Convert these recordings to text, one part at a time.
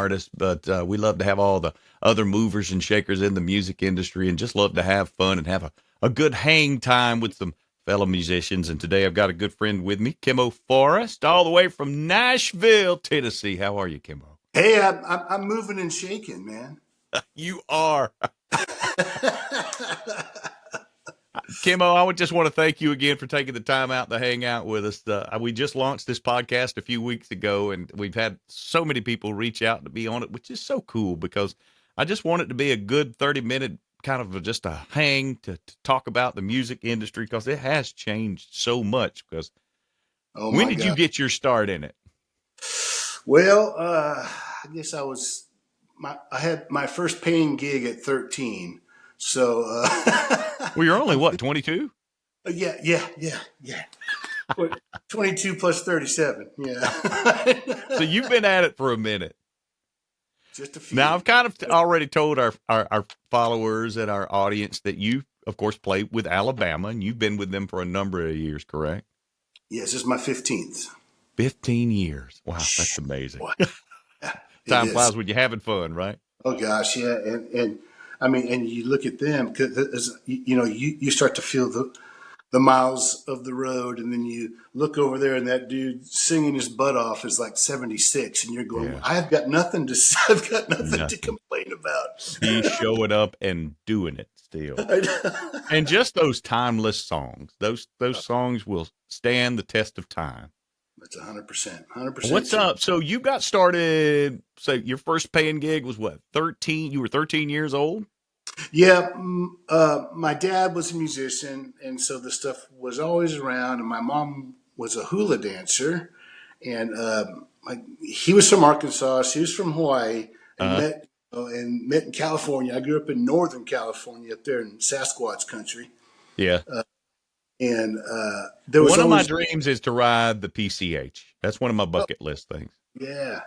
artist, but we love to have all the other movers and shakers in the music industry and just love to have fun and have a good hang time with some fellow musicians. And today I've got a good friend with me, Kimo Forrest, all the way from Nashville, Tennessee. How are you, Kimo? Hey, I'm moving and shaking, man. You are. Kimo, I would just want to thank you again for taking the time out to hang out with us. We just launched this podcast a few weeks ago, and we've had so many people reach out to be on it, which is so cool because I just want it to be a good 30-minute kind of just a hang to talk about the music industry because it has changed so much. Because Oh when my did you God. get your start in it? Well, I guess I had my first paying gig at 13. So, Well, you're only, what, 22? yeah. 22 plus 37. So Yeah. you've been at it for a minute. Just a Now, few. I've kind of already told our followers and our audience that you, of course, play with Alabama, and you've been with them for a number of years, correct? Yes, this is my 15th. 15 years. Wow, that's amazing. Boy, yeah, it Time is. flies when you're having fun, right? Oh gosh, yeah, and I mean, and you look at them because you start to feel the miles of the road, and then you look over there, and that dude singing his butt off is like 76, and you're going, Yeah, I've got nothing to I've got nothing to nothing. complain about. He's showing up and doing it still. And just those timeless songs, those songs will stand the test of time. That's 100% What's true. up? So you got started, so your first paying gig was what, 13? You were 13 years old? Yeah, my dad was a musician, and so the stuff was always around. And my mom was a hula dancer, and he was from Arkansas. She was from Hawaii, and Uh, met in California. I grew up in Northern California, up there in Sasquatch country, yeah. and there was One of my always dreams is to ride the PCH. That's one of my bucket list things. yeah.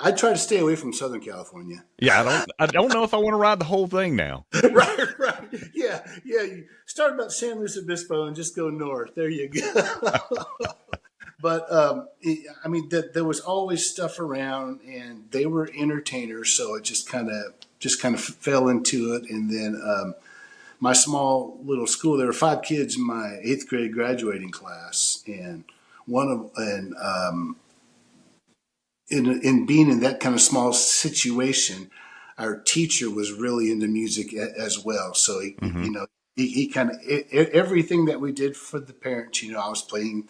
I try to stay away from Southern California. Yeah, I don't know if I want to ride the whole thing now. Right. Yeah. You start about San Luis Obispo and just go north. There you go. But I mean, there was always stuff around, and they were entertainers, so it just kind of fell into it. And then my small little school, there were 5 kids in my 8th grade graduating class, and one of and in being in that kind of small situation, our teacher was really into music as well. So Hmm. he kind of everything that we did for the parents. I was playing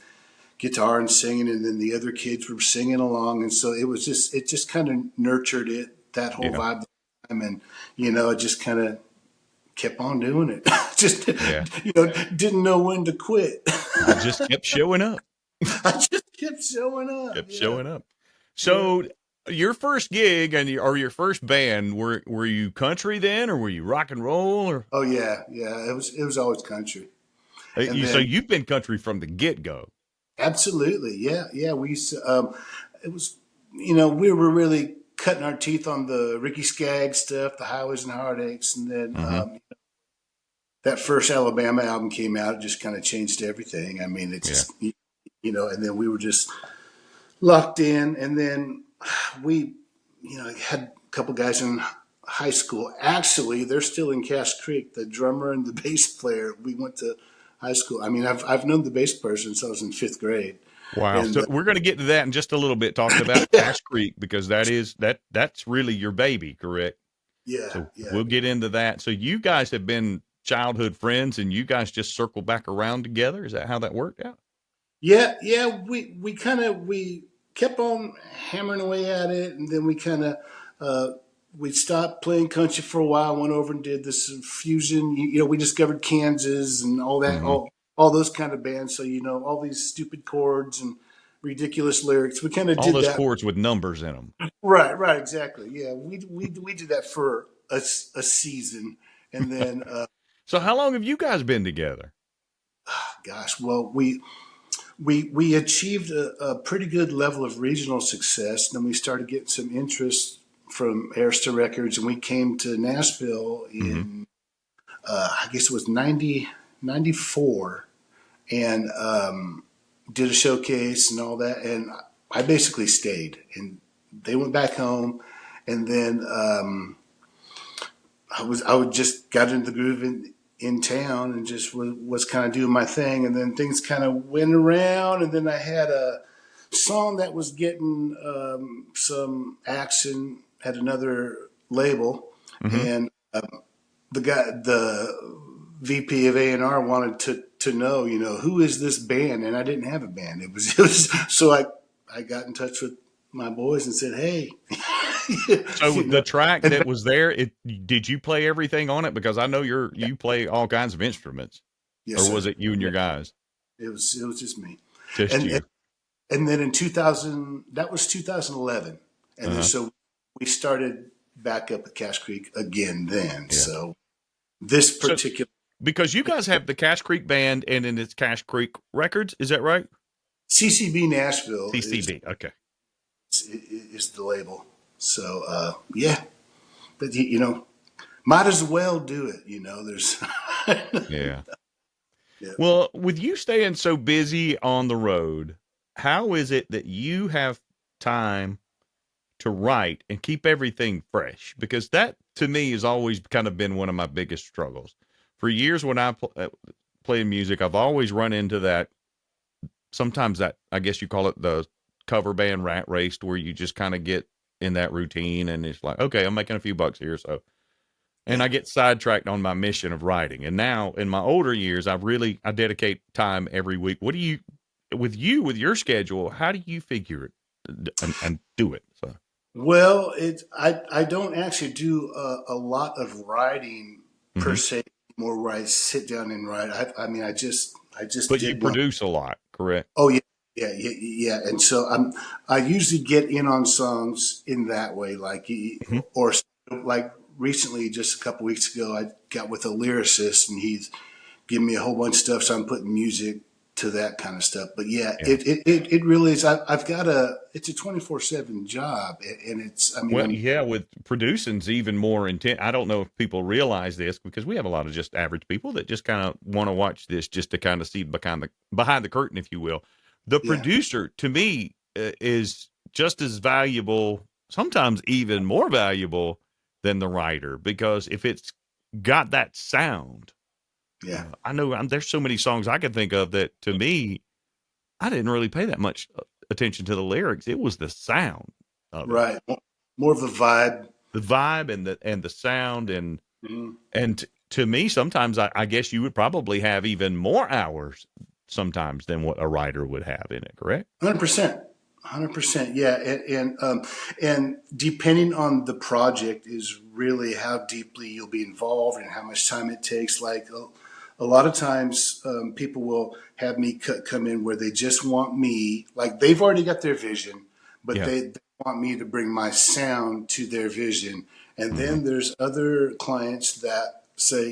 guitar and singing, and then the other kids were singing along, and so it just kind of nurtured that whole Yeah, vibe, and it just kind of kept on doing it. Just yeah. didn't know when to quit. I just kept showing up. I just kept showing up. Kept Yeah, showing up. yeah. So your first gig or your first band, were you country then, or were you rock and roll, or Oh yeah. It was always country, and so then you've been country from the get go? absolutely, yeah. We used to. It was we were really cutting our teeth on the Ricky Skaggs stuff, the Highways and Heartaches, and then Hmm. that first Alabama album came out. It just kind of changed everything. I mean, it's Yeah. just and then we were just locked in, and then we had a couple guys in high school. Actually, they're still in Cass Creek. The drummer and the bass player. We went to high school. I mean, I've known the bass player since I was in 5th grade, Wow. and So we're going to get to that in just a little bit, talking about yeah, Cash Creek, because that's really your baby, correct? yeah, So yeah. we'll get into that. So you guys have been childhood friends, and you guys just circle back around together. Is that how that worked out? Yeah. We kept on hammering away at it, and then we stopped playing country for a while. Went over and did this fusion. We discovered Kansas and all that, Hmm. all those kind of bands. So all these stupid chords and ridiculous lyrics. We kind of All did those that. chords with numbers in them. Right, exactly. Yeah, we did that for a season, and then So how long have you guys been together? gosh, well we achieved a pretty good level of regional success. Then we started getting some interest from Arista Records, and we came to Nashville Hmm. in I guess it was 94, and did a showcase and all that. And I basically stayed, and they went back home, and then I would just got into the groove in town and just was kind of doing my thing, and then things kind of went around, and then I had a song that was getting some action at another label, Mm-hmm. and the VP of A&R wanted to know, who is this band, and I didn't have a band. It was so I got in touch with my boys and said, hey, So the track and that was there, did you play everything on it? Because I know you play all kinds of instruments, yes, or was sir. it you and your Yeah, guys? it was just me, Just and you. and then in 2000, that was 2011, and then Uh-huh. so we started back up at Cash Creek again. Then Yeah. so this So particular because you guys have the Cash Creek Band and then it's Cash Creek Records, is that right? CCB Nashville CCB. Okay. is the label. So yeah, but might as well do it. There's Yeah. yeah. Well, with you staying so busy on the road, how is it that you have time to write and keep everything fresh? Because that to me has always kind of been one of my biggest struggles. For years when I play music, I've always run into that. Sometimes that, I guess you call it the cover band rat race, where you just kind of get in that routine and it's like, okay, I'm making a few bucks here. So, and Yeah. I get sidetracked on my mission of writing. And now in my older years, I dedicate time every week. What do you, with your schedule, how do you figure it and do it? So, Well, I don't actually do a lot of writing per mhm. se anymore, where I sit down and write. I mean, I just But you did one. produce a lot, correct? Oh yeah, yeah. And so I usually get in on songs in that way, like Mhm. or like recently, just a couple weeks ago, I got with a lyricist, and he's giving me a whole bunch of stuff, so I'm putting music to that kind of stuff. But yeah, Yeah. it really is. I've got it's a 24/7 job, and it's I mean Well, I'm yeah, with producing's even more intense. I don't know if people realize this because we have a lot of just average people that just kind of want to watch this just to kind of see behind the curtain, if you will. The yeah, producer, to me, is just as valuable, sometimes even more valuable than the writer, because if it's got that sound, yeah. I know there's so many songs I could think of that to me, I didn't really pay that much attention to the lyrics. It was the sound of it, Right. More of a vibe. the vibe and the sound Mhm. to me sometimes I guess you would probably have even more hours sometimes than what a writer would have in it, correct? 100%. 100%. Yeah. And depending on the project is really how deeply you'll be involved and how much time it takes. Like a lot of times, people will have me come in where they just want me, like they've already got their vision, but Yeah. they want me to bring my sound to their vision. And Hmm. then there's other clients that say,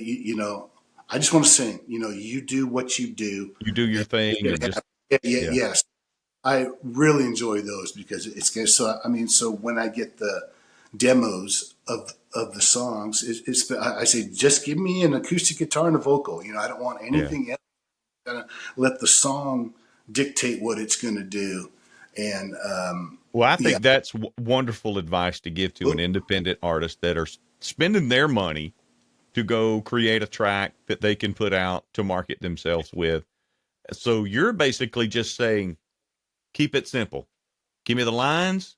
I just want to sing. You do what you do, You do your and make thing it and happen. just Yeah, yeah, yeah, yes. I really enjoy those because it's good. So I mean, so when I get the demos of the songs, I say just give me an acoustic guitar and a vocal. I don't want yeah. anything else. Gonna let the song dictate what it's going to do. And Well, I yeah, think that's wonderful advice to give to an independent artist that are spending their money to go create a track that they can put out to market themselves with. So you're basically just saying keep it simple. Give me the lines,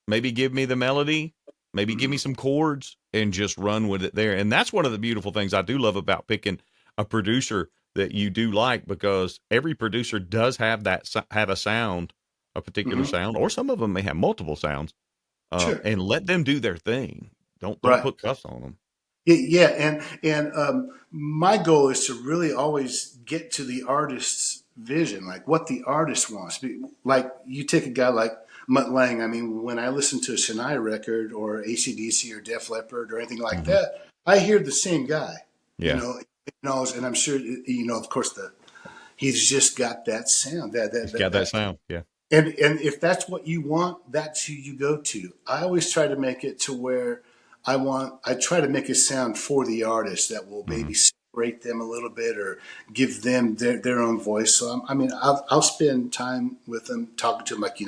maybe give me the melody, maybe give me some chords, and just run with it there. And that's one of the beautiful things I do love about picking a producer that you do like, because every producer does have have a sound, a particular mm-hmm. sound, or some of them may have multiple sounds. Sure, And let them do their thing. Don't right. put cuffs on them. Yeah, and my goal is to really always get to the artist's vision, like what the artist wants. Like you take a guy like Mutt Lang. I mean, when I listen to a Shania record or AC/DC or Def Leppard or anything like Hmm. that, I hear the same guy. You Yeah, know, and I'm sure of course, he's just got that sound. That he's that that, got that that sound. Yeah. and if that's what you want, that's who you go to. I always try to make it to where I try to make a sound for the artist that will Hmm. maybe rate them a little bit or give them their own voice. So I mean, I'll spend time with them talking to them like,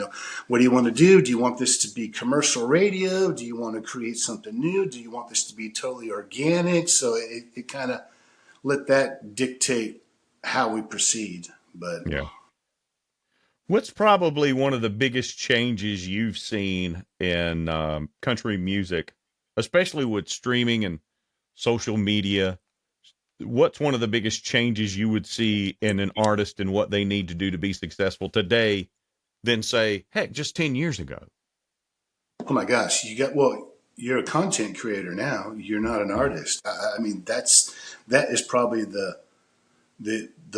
what do you want to do? Do you want this to be commercial radio? Do you want to create something new? Do you want this to be totally organic? So it kind of let that dictate how we proceed. But Yeah. What's probably one of the biggest changes you've seen in country music, especially with streaming and social media? What's one of the biggest changes you would see in an artist and what they need to do to be successful today than say, heck, just 10 years ago? oh my gosh, you're a content creator now. You're not an artist. I mean, that is probably the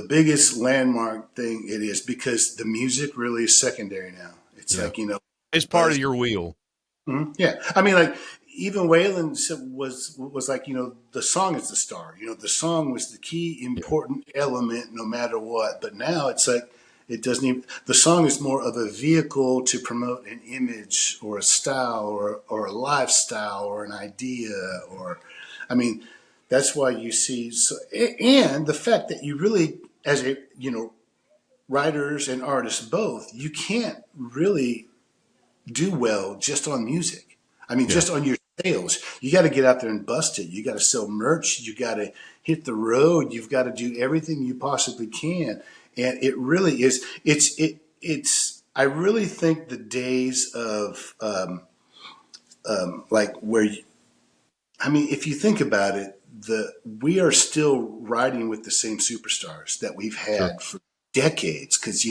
biggest landmark thing it is, because the music really is secondary now. It's Yeah. like, It's part of your wheel. yeah. I mean, like even Waylon was like, the song is the star. The song was the key important element no matter what. But now it's like it doesn't even. The song is more of a vehicle to promote an image or a style or a lifestyle or an idea or, I mean, that's why you see. So, and the fact that you really, as a writers and artists both, you can't really do well just on music. I mean, just on your sales. You got to get out there and bust it. You got to sell merch. You got to hit the road. You've got to do everything you possibly can. And it really is. It's. I really think the days of like where, I mean, if you think about it, we are still riding with the same superstars that we've had for decades, because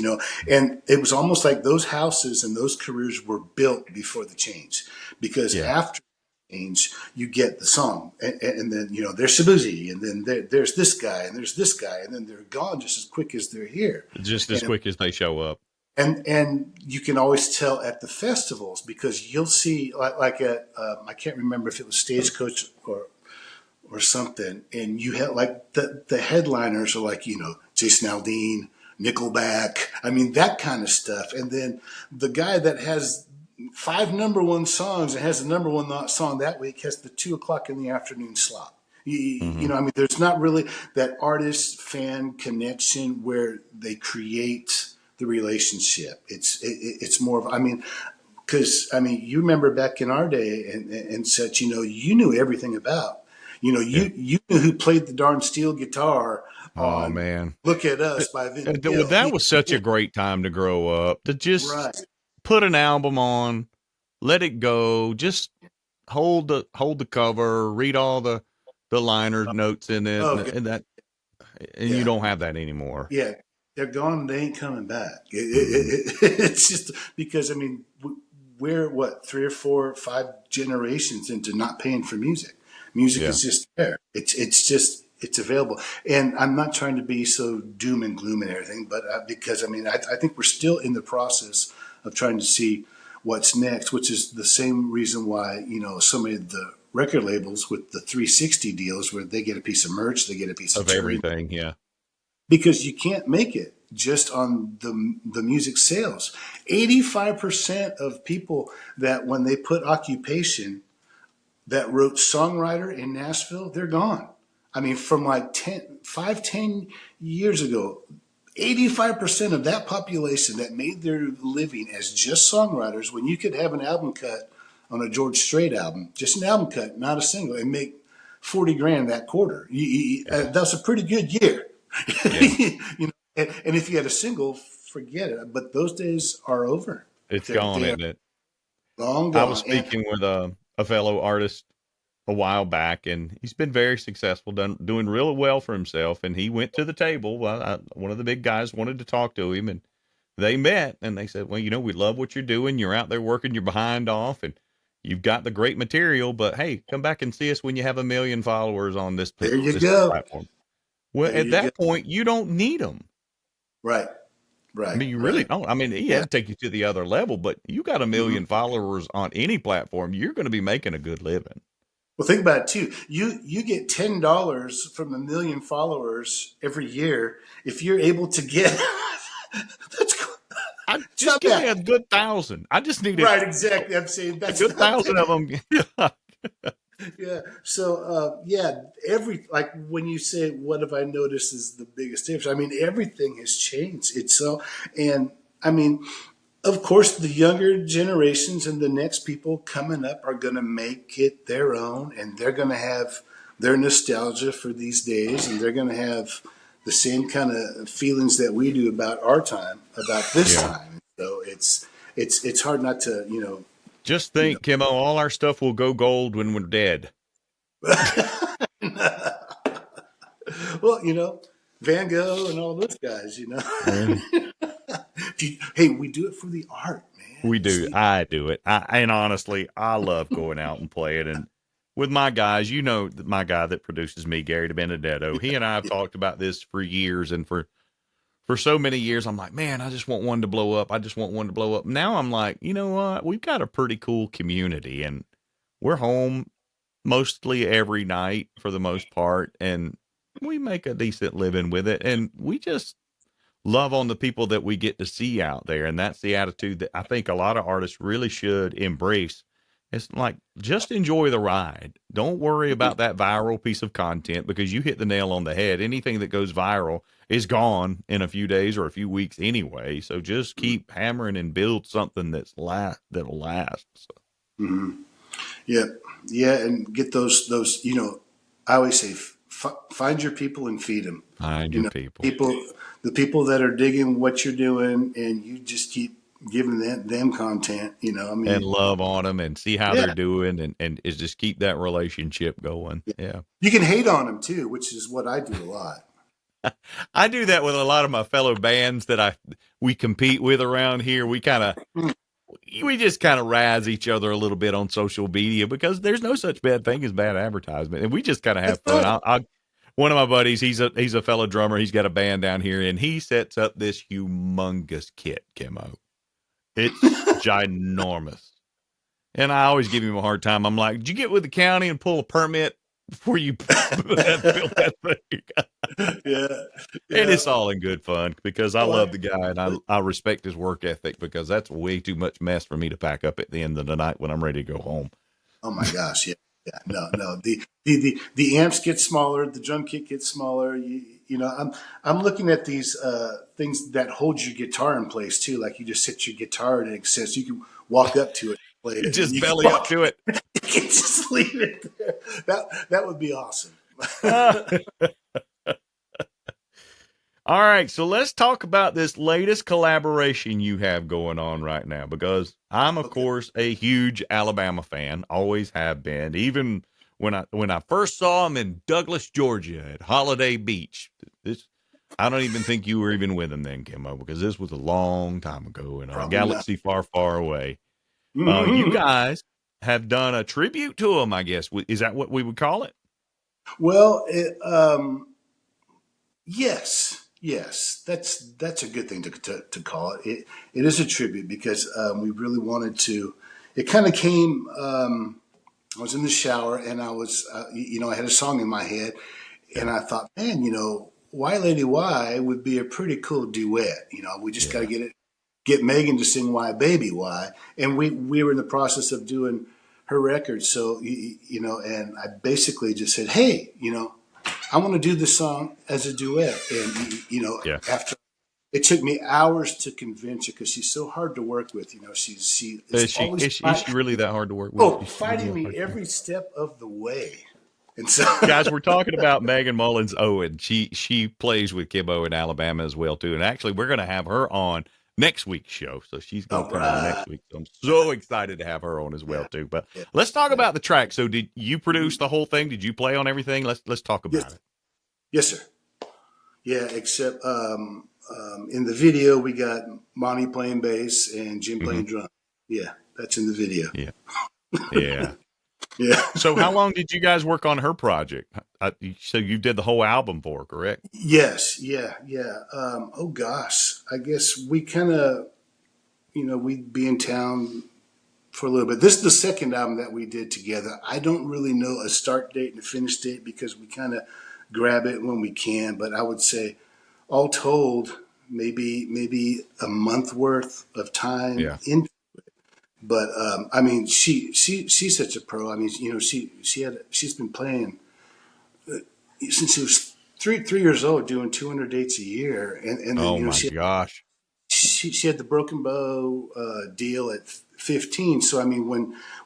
and it was almost like those houses and those careers were built before the change, because after the change you get the song, and then there's Shabuzi, and then there's this guy, and there's this guy, and then they're gone just as quick as they're here, Just as quick as they show up. and you can always tell at the festivals, because you'll see like at I can't remember if it was Stagecoach or something, and you had like the headliners are like Jason Aldean, Nickelback, I mean that kind of stuff, and then the guy that has 5 number one songs and has the number one song that week has the 2 o'clock in the afternoon slot. I mean, there's not really that artist fan connection where they create the relationship. It's more of, I mean, because I mean, you remember back in our day and such, you knew everything about. You knew who played the darn steel guitar Oh, on man. "Look at Us" by Vince Well, Gill. that was such a great time to grow up, to just Right. put an album on, let it go, just hold the cover, read all the liner notes in it, Oh, and you yeah. don't have that anymore. Yeah, they're gone and they ain't coming back. Mm-hmm. It's just because, I mean, we're what, 3 or 4 or 5 generations into not paying for music. Music Yeah. is just there. It's available. And I'm not trying to be so doom and gloom and everything, but because I mean, I think we're still in the process of trying to see what's next, which is the same reason why, so many of the record labels with the 360 deals where they get a piece of merch, they get a piece of Of jewelry, everything, yeah. because you can't make it just on the music sales. 85% of people that when they put occupation that wrote songwriter in Nashville, they're gone. I mean, from like 10 years ago, 85% of that population that made their living as just songwriters, when you could have an album cut on a George Strait album, just an album cut, not a single, and make 40 grand that quarter. That's a pretty good year. Yeah. And if you had a single, forget it. But those days are over. It's They're, gone, they're isn't it? long I was gone. And speaking with a fellow artist a while back, and he's been very successful, doing really well for himself. And he went to the table. Well, one of the big guys wanted to talk to him, and they met, and they said, "Well, we love what you're doing. You're out there working your behind off, and you've got the great material. But hey, come back and see us when you have 1 million followers on there you this go. platform." Well, There at you go. that point, you don't need them. Right. I Right. mean, you really Right. don't. I mean, he Yeah. had to take you to the other level, but you got a Mhm. 1 million followers on any platform, you're going to be making a good living. Well, think about it too. You get $10 from 1 million followers every year if you're able to get. That's cool. I It's just not give me a bad. good 1,000. I just need Right. Exactly. I'm saying a that's good not 1,000 bad. of them. Yeah. So, yeah, like when you say, what have I noticed is the biggest difference? I mean, everything has changed. It's so, and I mean, of course, the younger generations and the next people coming up are going to make it their own, and they're going to have their nostalgia for these days, and they're going to have the same kind of feelings that we do about our time, about this Yeah. time. So it's hard not to, Just you think, Kimo, all our stuff will go gold when we're dead. know. Well, Van Gogh and all those guys, Yeah. Hey, we do it for the art, man. We It's do. the I do it. And honestly, I love going out and playing. And with my guys, my guy that produces me, Gary DiBenedetto, he and I have yeah, talked about this for years. And for so many years, I'm like, man, I just want one to blow up. I just want one to blow up. Now I'm like, you know what? We've got a pretty cool community, and we're home mostly every night for the most part. And we make a decent living with it. And we just love on the people that we get to see out there. And that's the attitude that I think a lot of artists really should embrace. It's like, just enjoy the ride. Don't worry about that viral piece of content, because you hit the nail on the head. Anything that goes viral is gone in a few days or a few weeks anyway. So just keep hammering and build something that'll last. So, mm-hmm. Yeah, yeah, and get those. I always say, find your people and feed them. find You your know, people people, the people that are digging what you're doing, and you just keep giving them content. I and mean, love on them and see how yeah, they're doing, and is just keep that relationship going. yeah. Yeah. You can hate on them too, which is what I do a lot. I do that with a lot of my fellow bands that we compete with around here. We just kind of razz each other a little bit on social media, because there's no such bad thing as bad advertisement, and we just kind of That's have fun. right. One of my buddies, he's a fellow drummer. He's got a band down here, and he sets up this humongous kit, Kimo. It's ginormous. And I always give him a hard time. I'm like, did you get with the county and pull a permit before you built that thing? Yeah, And yeah. it's all in good fun, because I Oh, love the guy, and I respect his work ethic, because that's way too much mess for me to pack up at the end of the night when I'm ready to go home. oh my gosh, yeah, yeah. No, no. The amps get smaller, the drum kit gets smaller. I'm looking at these things that hold your guitar in place too. Like you just sit your guitar and it says you can walk up to it, play You it, and just you can belly up walk. to it. You can just leave it there. That would be awesome. All right, so let's talk about this latest collaboration you have going on right now, because I'm, of Okay. course, a huge Alabama fan, always have been, even when I first saw him in Douglas, Georgia at Holiday Beach. This I don't even think you were even with him then, Kimmo, because this was a long time ago in a Probably not. galaxy far, far away. You Mhm. guys have done a tribute to him, I guess. Is that what we would call it? Well, yes, yes, that's a good thing to call it. It is a tribute because we really wanted to. It kind of came. I was in the shower and I was, I had a song in my head, Yeah, and I thought, man, Why Lady Why would be a pretty cool duet. We just got to yeah. get Megan to sing Why Baby Why, and we were in the process of doing her record. So and I basically just said, hey, I want to do this song as a duet. And, Yeah. after it took me hours to convince her because she's so hard to work with. She is Is she always is she, is she really that hard to work with? Is she really fighting that me hard to work? every step of the way. And so, Guys, we're talking about Megan Mullins Owen. She plays with Kibbo in Alabama as well too. And actually, we're going to have her on next week's show. So she's going all to come on right, next week. So I'm so excited to have her on as well yeah, too. But yeah, let's talk yeah. about the track. So did you produce Mhm. the whole thing? Did you play on everything? Let's talk about Yes, it. yes, sir. Yeah, except in the video we got Monty playing bass and Jim Hmm. playing drum. Yeah, that's in the video. Yeah. Yeah. Yeah. So how long did you guys work on her project? So you did the whole album for her, correct? Yes, yeah, yeah. Oh gosh, I guess we kind of, we'd be in town for a little bit. This is the second album that we did together. I don't really know a start date and a finish date because we kind of grab it when we can. But I would say, all told, maybe a month worth of time Yeah. in. But I mean, she's such a pro. I mean, you know, she's been playing since she was three years old, doing 200 dates a year, and then Oh you know my gosh. she had the Broken Bow deal at 15. So I mean,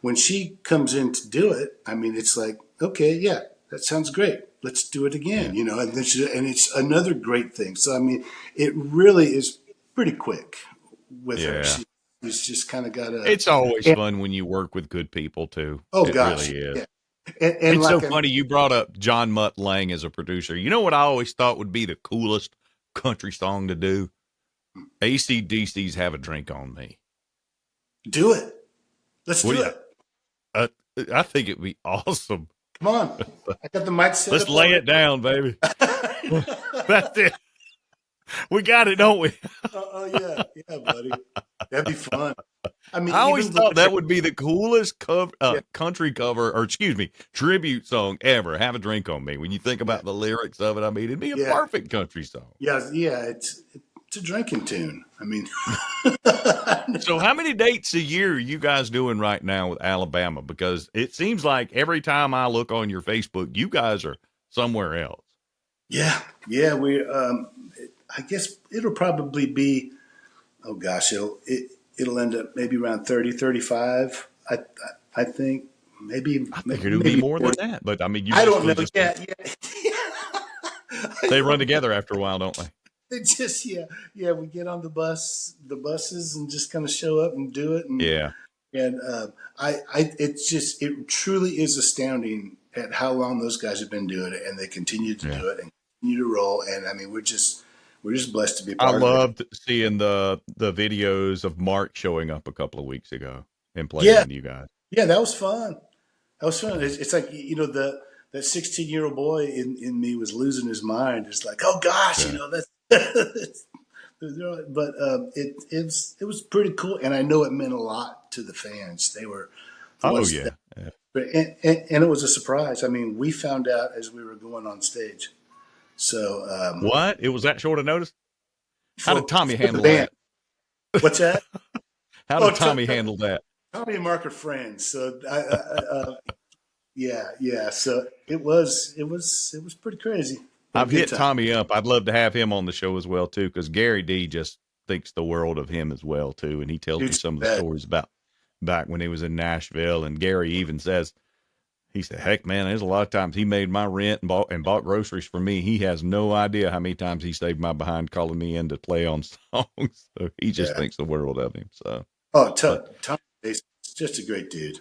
when she comes in to do it, I mean, it's like, okay, yeah, that sounds great. Let's do it again, Yeah. you know. And then and it's another great thing. So I mean, it really is pretty quick with her. Yeah. She's just kind of got a. It's always And, fun when you work with good people too. oh It gosh, really is. yeah. And It's so like I funny you brought up John Mutt Lang as a producer. You know what I always thought would be the coolest country song to do? AC/DC's Have a Drink on Me. do it. Let's What do do you? it. Uh, I think it'd be awesome. Come on. I got the mic set Let's up lay already. it down, baby. That's it. We got it, don't we? Oh yeah, yeah, buddy. That'd be fun. I mean, I always even the thought that would be the coolest yeah, country cover, or excuse me, tribute song ever. Have a Drink on Me. When you think yeah, about the lyrics of it, I mean, it'd be a yeah, perfect country song. yeah, yeah. It's a drinking tune. I mean, So, how many dates a year are you guys doing right now with Alabama? Because it seems like every time I look on your Facebook, you guys are somewhere else. yeah, yeah. I guess it'll probably be. Oh gosh, it'll end up maybe around 30, 35. I think I think it'll be maybe more than 40. that. But I mean, you I don't basically know. just Yeah, yeah. I they run don't know. together after a while, don't they? They just yeah. We get on the buses, and just kind of show up and do it, Yeah, and it truly is astounding at how long those guys have been doing it, and they continue to yeah. do it and continue to roll. And I mean, we're just blessed to be I part of it. loved seeing the videos of Mark showing up a couple of weeks ago and playing Yeah, with you guys. yeah, that was fun. That was fun. Yeah, It's like, you know, that 16-year-old boy in me was losing his mind. It's like, oh gosh, you yeah. know, that's. But it was pretty cool, and I know it meant a lot to the fans. They were the Oh ones that, yeah, yeah. and it was a surprise. I mean, we found out as we were going on stage. So What? It was that short of notice? How did Tommy for the handle band, that? what's that? How Oh, did Tommy handle that? Tommy and Mark are friends. So yeah, yeah. So it was pretty crazy, but a I've good hit time. Tommy up. I'd love to have him on the show as well too, because Gary D just thinks the world of him as well too, and he tells me Dude's some of the bad. stories about back when he was in Nashville. And Gary even says he said, "Heck, man, there's a lot of times he made my rent and bought groceries for me. He has no idea how many times he saved my behind calling me in to play on songs. So he just Yeah. thinks the world of him. So, Oh, but Tommy is just a great dude.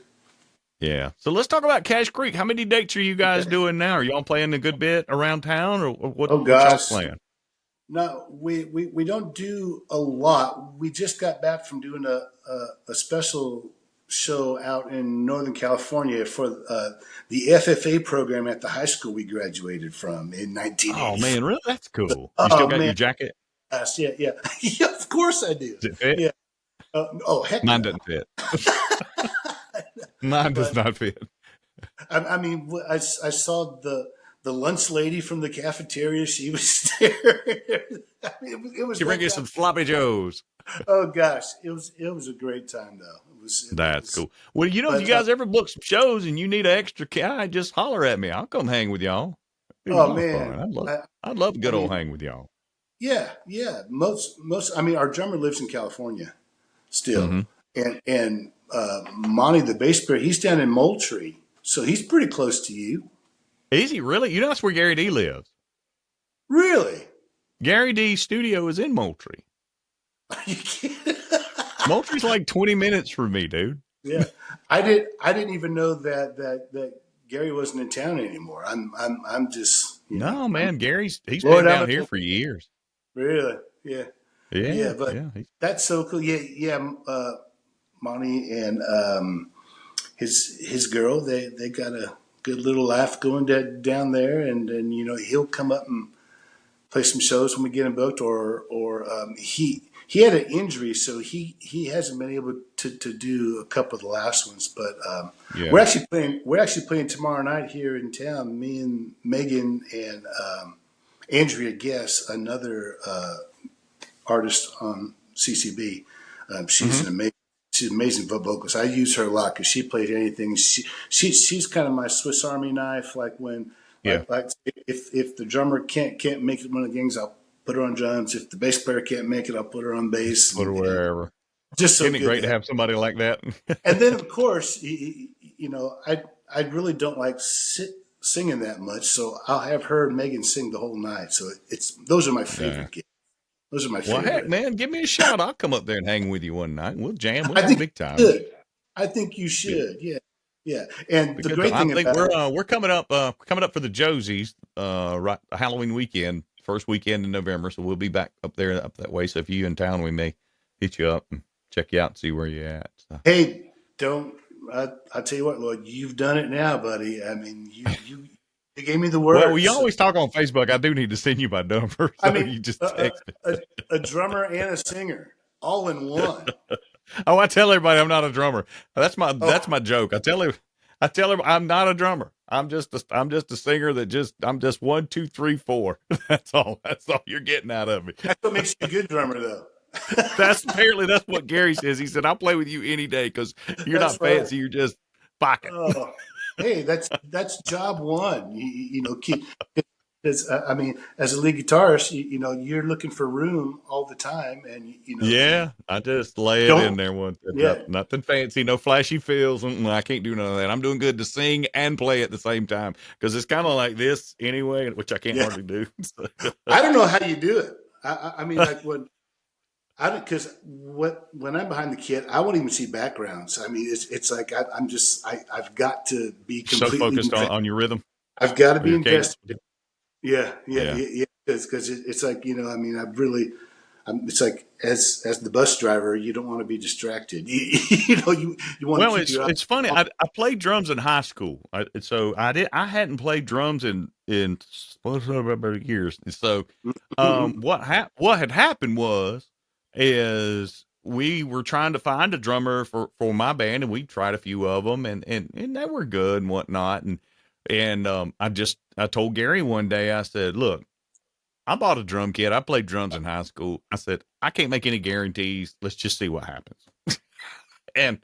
yeah. So let's talk about Cache Creek. How many dates are you guys Okay. doing now? Are y'all playing a good bit around town, or Oh what y'all's gosh, playing? no, we don't do a lot. We just got back from doing a special show out in Northern California for the FFA program at the high school we graduated from in Oh 1984. man, really? That's cool. You still Oh got man, your jacket? gosh, yeah, yeah, yeah. Of course I do. Does it fit? Yeah. Oh heck Mine no. doesn't fit. Mine does But not fit. I mean, I saw the lunch lady from the cafeteria. She was there. I mean, it was You bring that you kind. some sloppy joes. Oh gosh, it was a great time though. It That's was, cool. Well, if you but guys ever book some shows and you need an extra guy, just holler at me. I'll come hang with y'all. It'd be a oh lot of man, fun. I, I'd love a I good old mean, hang with y'all. yeah, yeah. Most. I mean, our drummer lives in California still, Mm-hmm. and Monty the bass player, he's down in Moultrie, so he's pretty close to you. Is he really? That's where Gary D lives. Really? Gary D's studio is in Moultrie. Are you kidding? Moultrie's like 20 minutes from me, dude. Yeah, I didn't even know that Gary wasn't in town anymore. I'm just No, I'm man, he's been Lord, I'm down a here for years. really yeah Yeah, yeah, but yeah. that's so cool. Yeah, yeah. Monty and his girl, they got a good little laugh going down there, and he'll come up and play some shows when we get him booked, or he had an injury, so he hasn't been able to do a couple of the last ones. But we're Yeah. actually playing tomorrow night here in town. Me and Megan and Andrea Guess, another artist on CCB. She's Mm-hmm. an amazing. she's an amazing vocalist. I use her a lot because she played anything. She's kind of my Swiss Army knife. Like when Yeah. like if the drummer can't make it one of the gigs, I'll put her on drums. If the bass player can't make it, I'll put her on bass, Put her and wherever. just so Isn't it good great to to have. have somebody like that? And then of course, I really don't like singing that much, so I'll have her and Megan sing the whole night. So it's those are my Yeah. favorite gigs. Those are my Well, heck, favorite. man, give me a shout. I'll come up there and hang with you one night. We'll jam. We'll I have a think big you time. should. I think you Be, should. Yeah, yeah. And be the good time. great I thing think about it, we're coming up for the Josies right Halloween weekend, first weekend in November. So we'll be back up there up that way. So if you in town, we may hit you up and check you out and see where you're at. So. hey, don't. I tell you what, Lloyd, you've done it now, buddy. I mean, you gave me the Well, word. we So always talk on Facebook. I do need to send you my number, I so mean, you just a, text me. a, a, a drummer and a singer all in one. Oh, I tell everybody I'm not a drummer. That's Oh, my joke. I tell her I'm not a drummer. I'm just a singer I'm just one, two, three, four. That's all. That's all you're getting out of me. that's what makes you a good drummer, though. That's what Gary says. He said I'll play with you any day because you're That's not right. fancy. You're just pocket. Oh, hey, that's job one. Keep because I mean, as a lead guitarist, you're looking for room all the time, and you Yeah, I just lay it in don't. there Yeah, nothing fancy, no flashy fills. I can't do none of that. I'm doing good to sing and play at the same time because it's kind of like this anyway, which I can't yeah. hardly do. I don't know how you do it. I mean, like when I don't because when I'm behind the kit, I won't even see backgrounds. I mean, it's like I've got to be So completely focused invested. on your rhythm I've got to or be your cadence. invested. Yeah, yeah, Yeah. yeah, yeah. Because it's like I mean, it's like as the bus driver, you don't want to be distracted. You want to Well, keep it's your eye it's funny. on. I played drums in high school, so I hadn't played drums in years. So, what had happened is we were trying to find a drummer for my band, and we tried a few of them, and they were good and whatnot, and I told Gary one day, I said, look. I bought a drum kit. I played drums in high school. I said, I can't make any guarantees. Let's just see what happens. And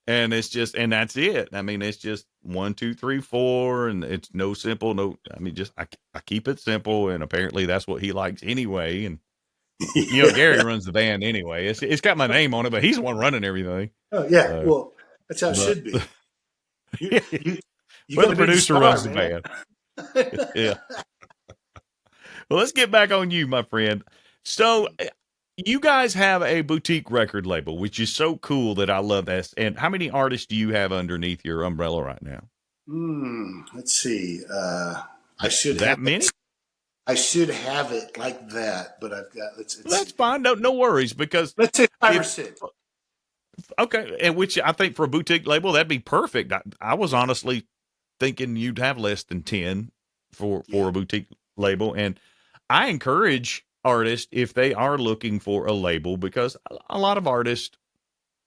and that's it. I mean, it's just one, two, three, four, and it's no simple, no. I mean, I keep it simple, and apparently that's what he likes anyway. And Gary Yeah. runs the band anyway. It's got my name on it, but he's the one running everything. Oh yeah. So, Well, that's how it but should be. You you you well, got the to be the producer star, runs the man. band. Yeah. Well, let's get back on you, my friend. So, you guys have a boutique record label, which is so cool that I love that. And how many artists do you have underneath your umbrella right now? Let's see. I should have That many? I should have it like that, but I've got Well, that's fine. No worries because let's say five or if six. okay, and which I think for a boutique label that'd be perfect. I was honestly thinking you'd have less than 10 for Yeah. a boutique label, and I encourage artists if they are looking for a label because a lot of artists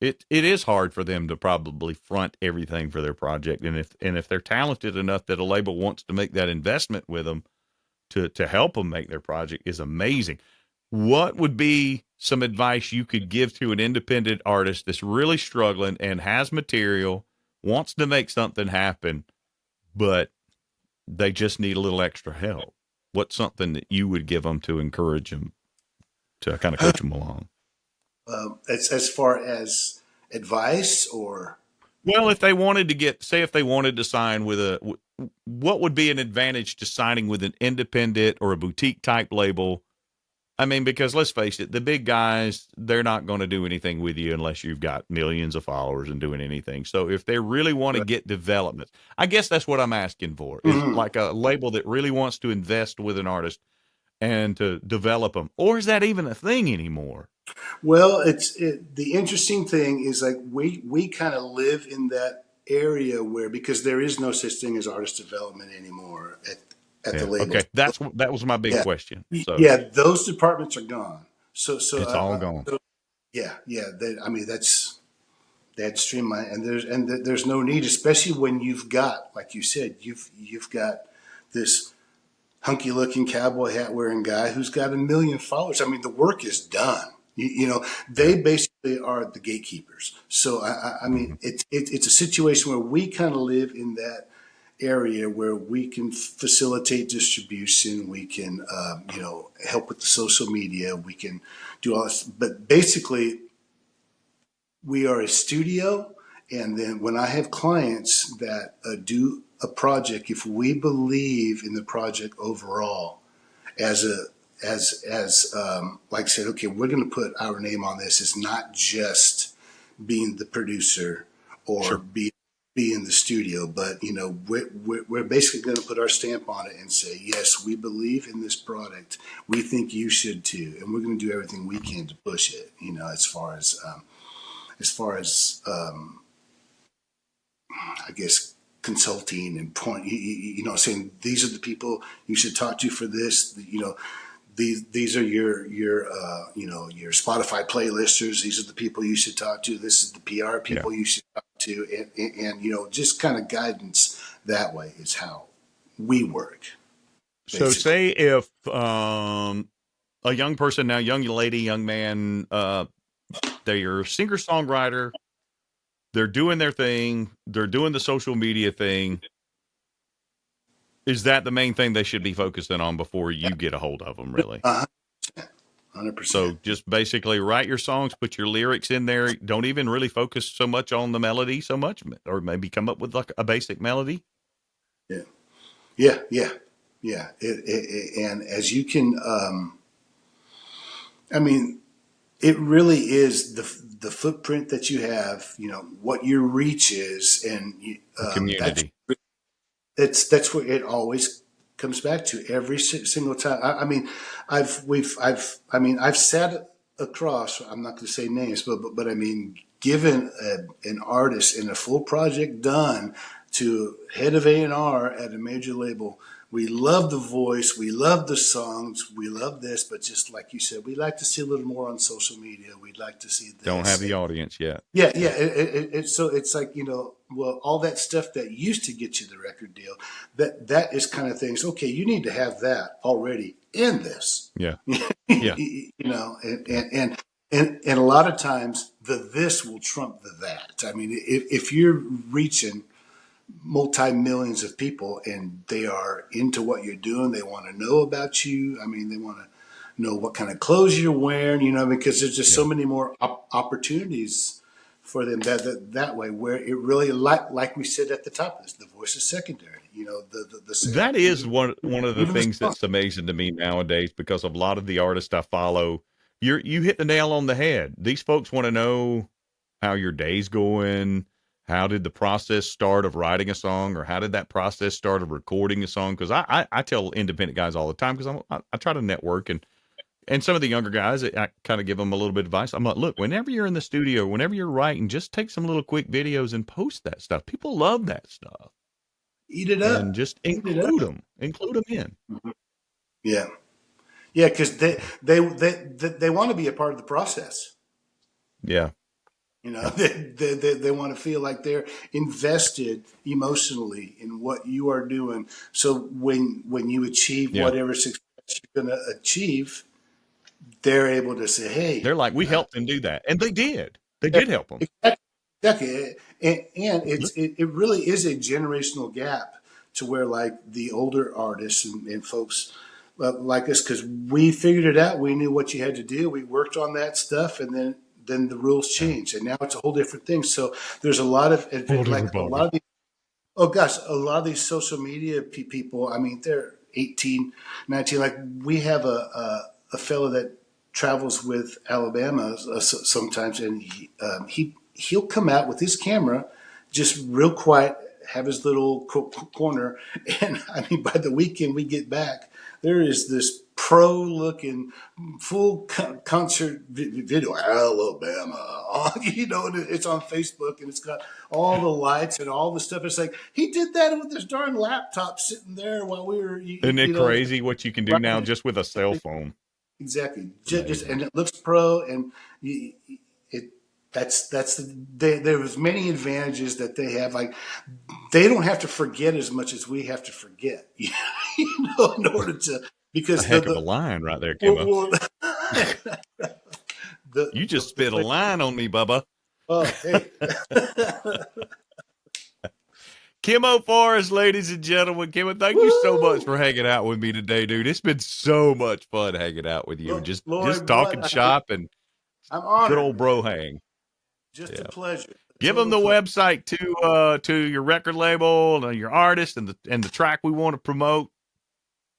it is hard for them to probably front everything for their project, and if they're talented enough that a label wants to make that investment with them to help them make their project is amazing. What would be some advice you could give to an independent artist that's really struggling and has material, wants to make something happen, but they just need a little extra help? What's something that you would give them to encourage them to kind of coach them along? As far as advice or Well, if they wanted to if they wanted to sign with what would be an advantage to signing with an independent or a boutique type label? I mean, because let's face it, the big guys, they're not going to do anything with you unless you've got millions of followers and doing anything. So if they really want to get development, I guess that's what I'm asking for is Mhm. like a label that really wants to invest with an artist and to develop them. Or is that even a thing anymore? Well, the interesting thing is like we kind of live in that area where because there is no such thing as artist development anymore at the Yeah. labels. Okay. That was my big Yeah, question. So yeah, those departments are gone. it's all gone. Yeah, yeah. I mean, they had to streamline, and there's no need, especially when you've got, like you said, you've got this hunky looking cowboy hat wearing guy who's got a million followers. I mean, the work is done. They basically are the gatekeepers. So I mean, Mhm. it's a situation where we kind of live in that area where we can facilitate distribution, we can help with the social media, we can do all this. But basically, we are a studio, and then when I have clients that do a project, if we believe in the project overall, as a like I said, okay, we're going to put our name on this. It's not just being the producer or Sure. be in the studio, but we're basically going to put our stamp on it and say, yes, we believe in this product. We think you should too, and we're going to do everything we can to push it. As far as I guess consulting and point, saying these are the people you should talk to for this. These are your Spotify playlisters. These are the people you should talk to. This is the PR Yeah. people you should talk to, and just kind of guidance that way is how we work, So basically. say if a young person now, young lady, young man, they're a singer songwriter, they're doing their thing, they're doing the social media thing. Is that the main thing they should be focusing on before you get a hold of them, really? 100%. So just basically write your songs, put your lyrics in there. Don't even really focus so much on the melody so much, or maybe come up with like a basic melody. Yeah, yeah, yeah, yeah. And as you can, I mean, it really is the footprint that you have. What your reach is, and The that's community. that's where it always comes back to every single time. I mean, I've sat across. I'm not going to say names, but I mean, given an artist in a full project done to head of A&R at a major label. We love the voice, we love the songs, we love this, but just like you said, we'd like to see a little more on social media. We'd like to see Don't have this. the audience yet. Yeah, yeah. Yeah. So it's like, well, all that stuff that used to get you the record deal, that is kind of things. Okay, you need to have that already in this, Yeah. Yeah. Yeah. and a lot of times the this will trump the that. I mean, if you're reaching multi millions of people and they are into what you're doing, they want to know about you. I mean, they want to know what kind of clothes you're wearing, because there's just Yeah. so many more opportunities for them that way, where it really, like we said at the top of this, the voice is secondary, the sound, That is one of the even the things song. that's amazing to me nowadays because of a lot of the artists I follow. You hit the nail on the head. These folks want to know how your day's going. How did the process start of writing a song, or how did that process start of recording a song? Because I tell independent guys all the time because I try to network and some of the younger guys I kind of give them a little bit of advice. I'm like, look, whenever you're in the studio, whenever you're writing, just take some little quick videos and post that stuff. People love that stuff, Eat it and up, just eat it up. include them in. Yeah, yeah, because they want to be a part of the process. Yeah, yeah, They want to feel like they're invested emotionally in what you are doing. So when you achieve yeah. whatever success you're going to achieve, they're able to say, They're "Hey, like, we helped them do that, and they did. They yeah, did help them. exactly." And it really is a generational gap to where like the older artists and folks like us, because we figured it out. We knew what you had to do. We worked on that stuff, and then the rules Yeah, changed, and now it's a whole different thing. So there's a lot of hold like a lot everybody. of these, oh gosh, a lot of these social media people. I mean, they're 18, 19. Like we have a fellow that travels with Alabama sometimes, and he'll come out with his camera, just real quiet, have his little corner, and I mean, by the weekend we get back, there is this pro looking full concert video, Alabama. And it's on Facebook and it's got all the lights and all the stuff. It's like he did that with this darn laptop sitting there while we were, Isn't it crazy what you can do now riding. just with a cell phone? Exactly. It's Just amazing. and it looks pro, and it there's many advantages that they have. Like they don't have to forget as much as we have to forget, in order to It's a because heck of a line right there, well, Kimbo. well, You just spit a line on me, Bubba. Oh, hey. Kimo Forrest, ladies and gentlemen. Kimo, thank you so much for hanging out with me today, dude. It's been so much fun hanging out with you. Just Lloyd, talking shop and I'm good honored. old bro hang. Just a pleasure. Give them the website to your record label and your artist and the track we want to promote.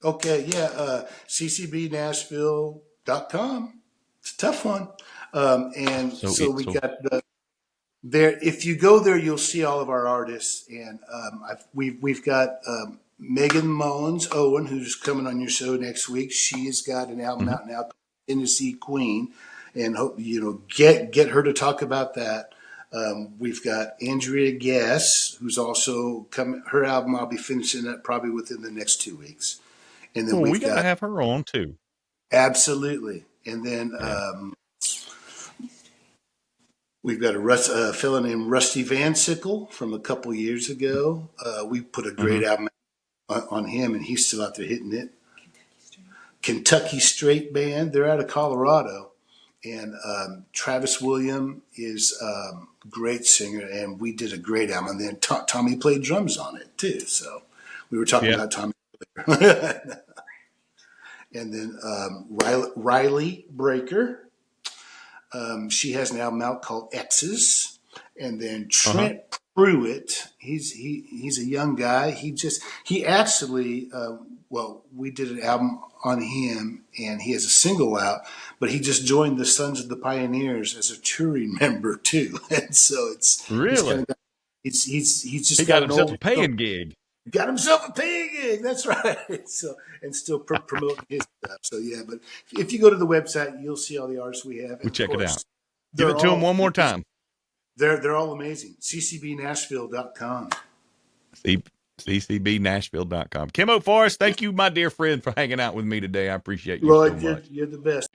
Okay, yeah, ccbnashville.com. It's a tough one. And so we got there. If you go there, you'll see all of our artists, and we've got Megan Mullins Owen, who's coming on your show next week. She has got an album out now, Tennessee Queen, and hope get her to talk about that. We've got Andrea Guess, who's also coming. Her album I'll be finishing up probably within the next 2 weeks, and then we got to have her on too. Absolutely, and then. We've got a fellow named Rusty Van Sickle from a couple years ago. We put a great album on him, and he's still out there hitting it. Kentucky Straight Band, they're out of Colorado. And Travis William is a great singer, and we did a great album. And then Tommy played drums on it, too. So we were talking about Tommy earlier. And then Riley Breaker. She has an album out called X's, and then Trent Pruitt. He's a young guy. He actually we did an album on him, and he has a single out. But he just joined the Sons of the Pioneers as a touring member too, and so it's really he's just he got himself a paying gig. Got himself a paying gig. That's right. So and still promoting his stuff. So yeah, but if you go to the website, you'll see all the artists we have. We check it out. Give it to them one more time. They're all amazing. ccbnashville.com. ccbnashville.com. Kimo Forrest, thank you, my dear friend, for hanging out with me today. I appreciate you Lloyd, so much. You're the best.